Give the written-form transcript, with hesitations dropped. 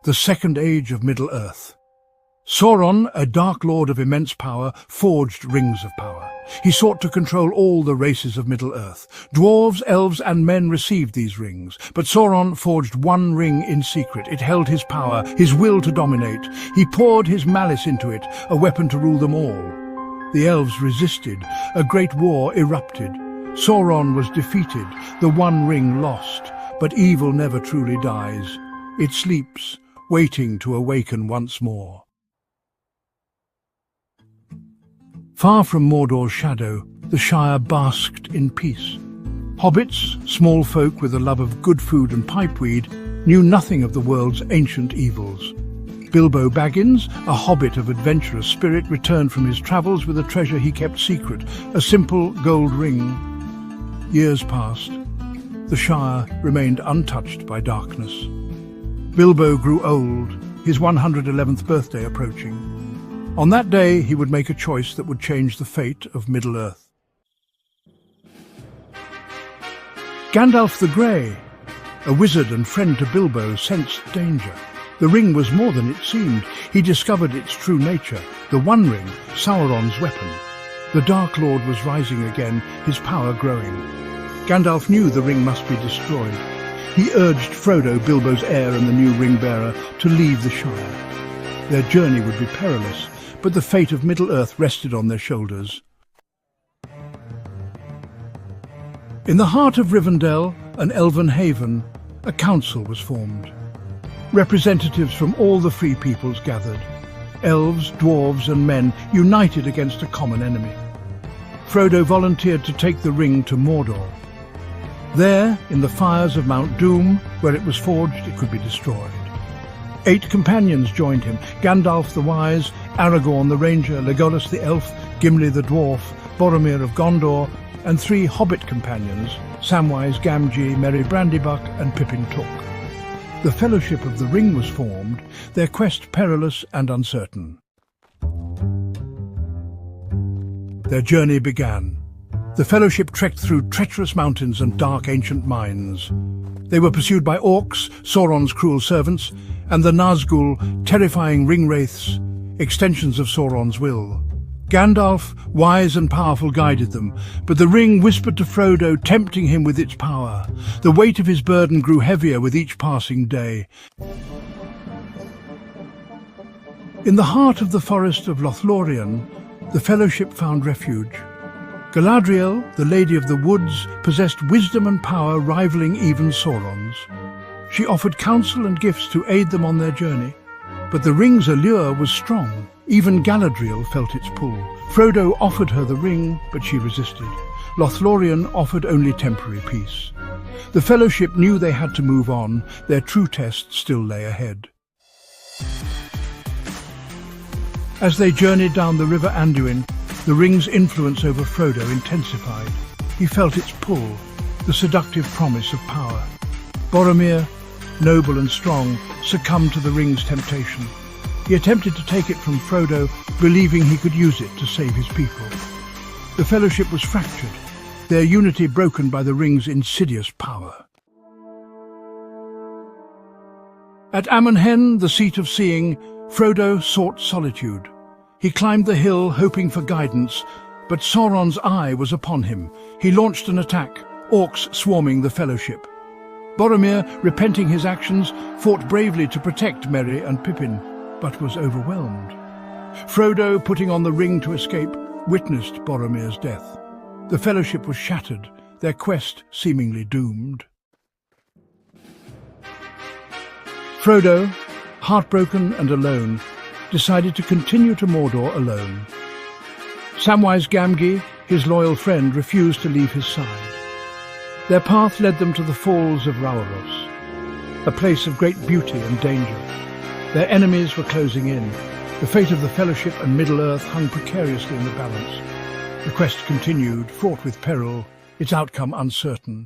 The Second Age of Middle-earth. Sauron, a Dark Lord of immense power, forged rings of power. He sought to control all the races of Middle-earth. Dwarves, elves and men received these rings, but Sauron forged one ring in secret. It held his power, his will to dominate. He poured his malice into it, a weapon to rule them all. The elves resisted. A great war erupted. Sauron was defeated, the One Ring lost. But evil never truly dies. It sleeps, waiting to awaken once more. Far from Mordor's shadow, the Shire basked in peace. Hobbits, small folk with a love of good food and pipeweed, knew nothing of the world's ancient evils. Bilbo Baggins, a hobbit of adventurous spirit, returned from his travels with a treasure he kept secret, a simple gold ring. Years passed. The Shire remained untouched by darkness. Bilbo grew old, his 111th birthday approaching. On that day, he would make a choice that would change the fate of Middle-earth. Gandalf the Grey, a wizard and friend to Bilbo, sensed danger. The ring was more than it seemed. He discovered its true nature, the One Ring, Sauron's weapon. The Dark Lord was rising again, his power growing. Gandalf knew the ring must be destroyed. He urged Frodo, Bilbo's heir and the new ring-bearer, to leave the Shire. Their journey would be perilous, but the fate of Middle-earth rested on their shoulders. In the heart of Rivendell, an elven haven, a council was formed. Representatives from all the free peoples gathered. Elves, dwarves and men united against a common enemy. Frodo volunteered to take the ring to Mordor. There, in the fires of Mount Doom, where it was forged, it could be destroyed. 8 companions joined him: Gandalf the Wise, Aragorn the Ranger, Legolas the Elf, Gimli the Dwarf, Boromir of Gondor, and 3 Hobbit companions, Samwise Gamgee, Merry Brandybuck and Pippin Took. The Fellowship of the Ring was formed, their quest perilous and uncertain. Their journey began. The Fellowship trekked through treacherous mountains and dark ancient mines. They were pursued by orcs, Sauron's cruel servants, and the Nazgul, terrifying ring-wraiths, extensions of Sauron's will. Gandalf, wise and powerful, guided them, but the ring whispered to Frodo, tempting him with its power. The weight of his burden grew heavier with each passing day. In the heart of the Forest of Lothlórien, the Fellowship found refuge. Galadriel, the Lady of the Woods, possessed wisdom and power rivaling even Sauron's. She offered counsel and gifts to aid them on their journey. But the ring's allure was strong. Even Galadriel felt its pull. Frodo offered her the ring, but she resisted. Lothlórien offered only temporary peace. The Fellowship knew they had to move on. Their true test still lay ahead. As they journeyed down the River Anduin, the ring's influence over Frodo intensified. He felt its pull, the seductive promise of power. Boromir, noble and strong, succumbed to the ring's temptation. He attempted to take it from Frodo, believing he could use it to save his people. The Fellowship was fractured, their unity broken by the ring's insidious power. At Amon Hen, the seat of seeing, Frodo sought solitude. He climbed the hill, hoping for guidance, but Sauron's eye was upon him. He launched an attack, orcs swarming the Fellowship. Boromir, repenting his actions, fought bravely to protect Merry and Pippin, but was overwhelmed. Frodo, putting on the ring to escape, witnessed Boromir's death. The Fellowship was shattered, their quest seemingly doomed. Frodo, heartbroken and alone, decided to continue to Mordor alone. Samwise Gamgee, his loyal friend, refused to leave his side. Their path led them to the Falls of Rauros, a place of great beauty and danger. Their enemies were closing in. The fate of the Fellowship and Middle-earth hung precariously in the balance. The quest continued, fraught with peril, its outcome uncertain.